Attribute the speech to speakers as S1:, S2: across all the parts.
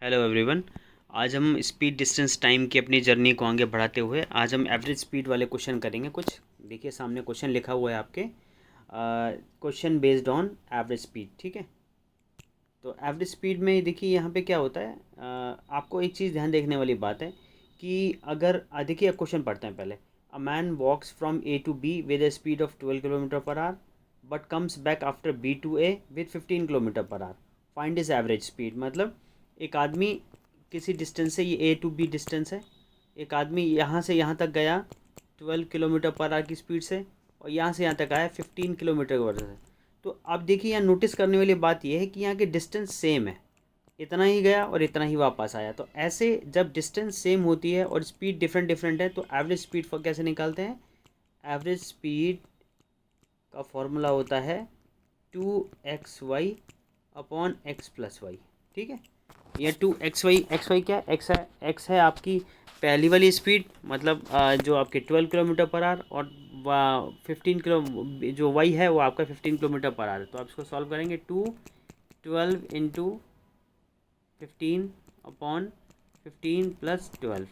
S1: Hello everyone. आज हम speed distance time की अपनी जर्नी को आगे बढ़ाते हुए आज हम एवरेज स्पीड वाले क्वेश्चन करेंगे। कुछ देखिए, सामने क्वेश्चन लिखा हुआ है आपके, question based on average speed. ठीक है, तो एवरेज स्पीड में देखिए यहाँ पे क्या होता है। आपको एक चीज़ ध्यान देखने वाली बात है कि अगर देखिए क्वेश्चन पढ़ते हैं पहले। A man walks from A to B with a speed of 12 kilometer per hour but comes back after B to A with 15 kilometer per hour. Find is average speed. मतलब एक आदमी किसी डिस्टेंस से, ये ए to B distance है, एक आदमी यहाँ से यहाँ तक गया 12 किलोमीटर पर आवर की स्पीड से, और यहाँ से यहाँ तक आया 15 किलोमीटर पर से। तो आप देखिए, यहाँ नोटिस करने वाली बात यह है कि यहाँ के डिस्टेंस सेम है, इतना ही गया और इतना ही वापस आया। तो ऐसे जब डिस्टेंस सेम होती है और स्पीड डिफरेंट डिफरेंट है तो एवरेज स्पीड for कैसे निकालते हैं। एवरेज स्पीड का फॉर्मूला होता है 2xy upon x plus Y. ठीक है, ये 2xy, एक्स वाई क्या, एक्स है, एक्स है आपकी पहली वाली स्पीड, मतलब जो आपके 12 किलोमीटर पर आवर, और 15 किलो, जो वाई है वो आपका 15 किलोमीटर पर आवर है। तो आप इसको सॉल्व करेंगे, 12 अपॉन 15 + 12।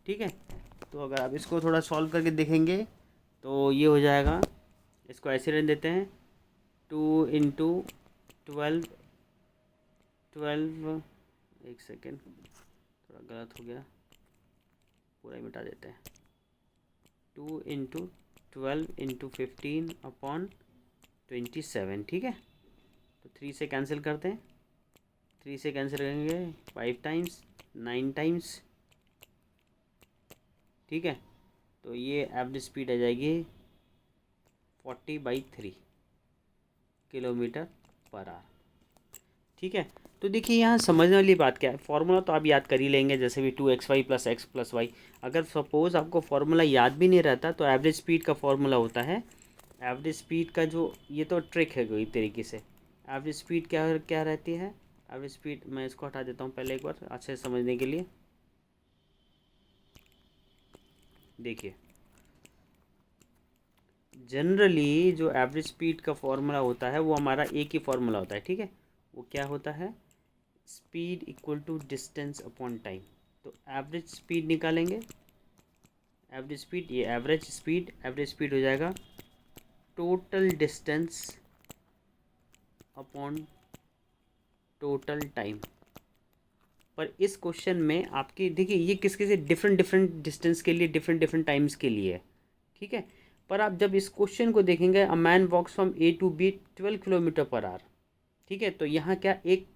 S1: ठीक है, तो अगर आप इसको थोड़ा सॉल्व करके देखेंगे तो ये हो जाएगा। इसको ऐसे रहने देते हैं, 2 × 12, 12, एक सेकेंड थोड़ा गलत हो गया, पूरा ही मिटा देते हैं। 2 × 12 × 15 अपॉन 27। ठीक है, तो 3 से कैंसिल करते हैं, 3 से कैंसिल करेंगे 5 टाइम्स, 9 टाइम्स। ठीक है, तो ये एवरेज स्पीड आ जाएगी 40/3 किलोमीटर पर आवर। ठीक है, तो देखिए यहाँ समझने वाली बात क्या है। फॉर्मूला तो आप याद कर ही लेंगे, जैसे भी 2xy + x + y। अगर सपोज़ आपको फॉर्मूला याद भी नहीं रहता तो एवरेज स्पीड का फॉर्मूला होता है, एवरेज स्पीड का जो, ये तो ट्रिक है कोई तरीके से। एवरेज स्पीड क्या क्या रहती है। एवरेज स्पीड, मैं इसको हटा देता हूँ पहले एक बार अच्छे से समझने के लिए। देखिए, जनरली जो एवरेज स्पीड का फॉर्मूला होता है वो हमारा एक ही फॉर्मूला होता है। ठीक है, वो क्या होता है, speed equal to distance upon time. तो एवरेज स्पीड निकालेंगे, एवरेज स्पीड, ये एवरेज स्पीड हो जाएगा total distance upon total time. पर इस क्वेश्चन में आपकी देखिए, ये किसके से डिफरेंट डिफरेंट डिस्टेंस के लिए, डिफरेंट डिफरेंट टाइम्स के लिए है। ठीक है, पर आप जब इस क्वेश्चन को देखेंगे, a man walks from A to B 12 kilometer per hour. ठीक है, तो यहाँ क्या एक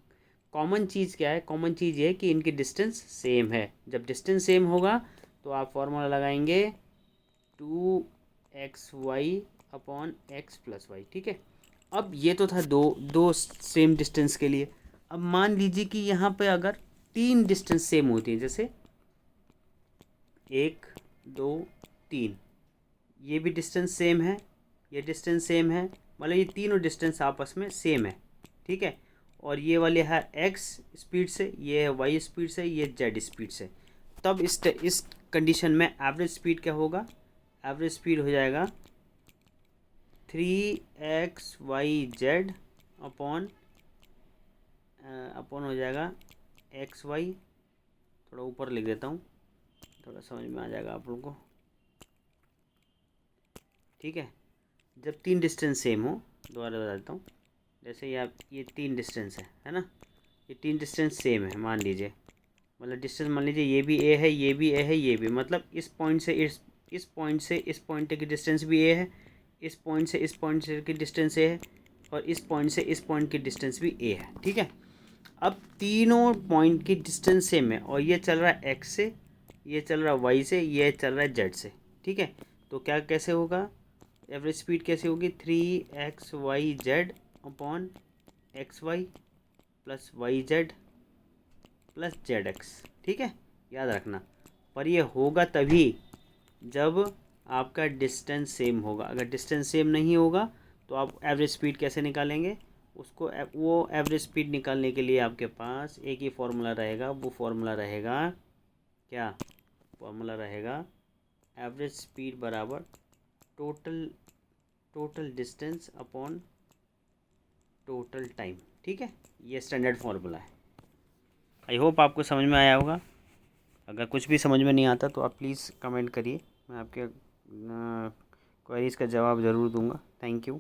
S1: कॉमन चीज़ क्या है, कॉमन चीज़ ये है कि इनकी डिस्टेंस सेम है। जब डिस्टेंस सेम होगा तो आप फॉर्मूला लगाएंगे 2xy upon x plus Y. ठीक है, अब ये तो था दो दो सेम डिस्टेंस के लिए। अब मान लीजिए कि यहाँ पे अगर 3 डिस्टेंस सेम होती है, जैसे 1, 2, 3, ये भी डिस्टेंस सेम है, ये डिस्टेंस सेम है, मतलब ये तीनों डिस्टेंस आपस में सेम है। ठीक है, और ये वाले है एक्स स्पीड से, ये है वाई स्पीड से, ये जेड स्पीड से। तब इस कंडीशन में एवरेज स्पीड क्या होगा। एवरेज स्पीड हो जाएगा 3xy z अपॉन अपॉन हो जाएगा xy। थोड़ा ऊपर लिख देता हूँ, थोड़ा समझ में आ जाएगा आप लोगों को। ठीक है, जब 3 डिस्टेंस सेम हो, दोबारा बता देता हूँ। जैसे ये 3 डिस्टेंस है ना, ये 3 डिस्टेंस सेम है मान लीजिए। मतलब डिस्टेंस मान लीजिए ये भी ए है, ये भी ए है, ये भी, मतलब इस पॉइंट से इस पॉइंट से इस पॉइंट तक की डिस्टेंस भी ए है, इस पॉइंट से इस पॉइंट से की डिस्टेंस ए है, और इस पॉइंट से इस पॉइंट की डिस्टेंस भी ए है। ठीक है, अब तीनों पॉइंट की डिस्टेंस सेम है, और ये चल रहा है एक्स से, ये चल रहा है वाई से, ये चल रहा है जेड से। ठीक है, तो क्या कैसे होगा, एवरेज स्पीड कैसे होगी, 3xy z upon xy plus yz plus Z x. ठीक है, याद रखना। पर ये होगा तभी जब आपका डिस्टेंस सेम होगा। अगर डिस्टेंस सेम नहीं होगा तो आप एवरेज स्पीड कैसे निकालेंगे उसको। वो एवरेज स्पीड निकालने के लिए आपके पास एक ही फॉर्मूला रहेगा, वो फॉर्मूला रहेगा क्या, फॉर्मूला रहेगा एवरेज स्पीड बराबर total total distance upon total time. ठीक है, ये स्टैंडर्ड फॉर्मूला है। आई होप आपको समझ में आया होगा। अगर कुछ भी समझ में नहीं आता तो आप प्लीज़ कमेंट करिए, मैं आपके क्वेरीज़ का जवाब ज़रूर दूंगा। Thank you.